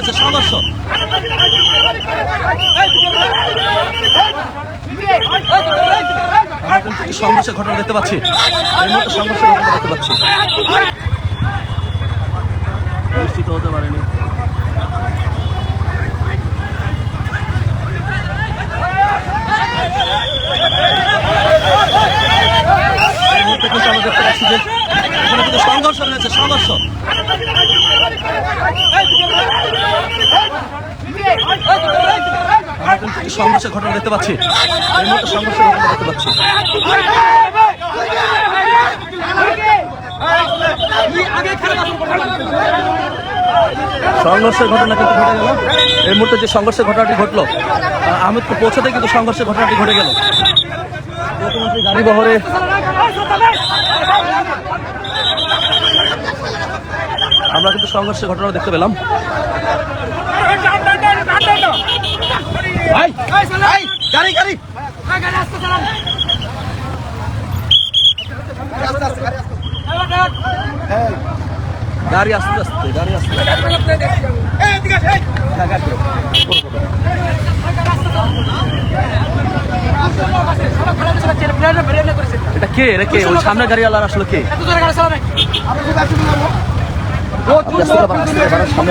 হয়েছে সংঘর্ষ। সংঘর্ষের ঘটনা দেখতে পাচ্ছি, এই মুহূর্তে সংঘর্ষের ঘটনা দেখতে পাচ্ছি। নিশ্চিত হতে পারেনি। আমরা দেখতে পাচ্ছি যে এখানে কিন্তু সংঘর্ষ রয়েছে, সংঘর্ষ। সংঘর্ষের ঘটনা দেখতে পাচ্ছি, এই মুহূর্তে সংঘর্ষের ঘটনা দেখতে পাচ্ছি। সংঘর্ষের ঘটনা কিন্তু ঘটে গেল এই মুহূর্তে। যে সংঘর্ষের ঘটনাটি ঘটলো আহমেদকে পৌঁছাতে কিন্তু সংঘর্ষের ঘটনাটি ঘটে গেল। গাড়ি বহরে আমরা কিন্তু সংঘর্ষের ঘটনা দেখতে পেলাম। গাড়ি আস্তে আস্তে, গাড়ি আস্তে। এটা কে? এটা কে? ওই সামনে গাড়িওয়ালা আসলে কে? সামনে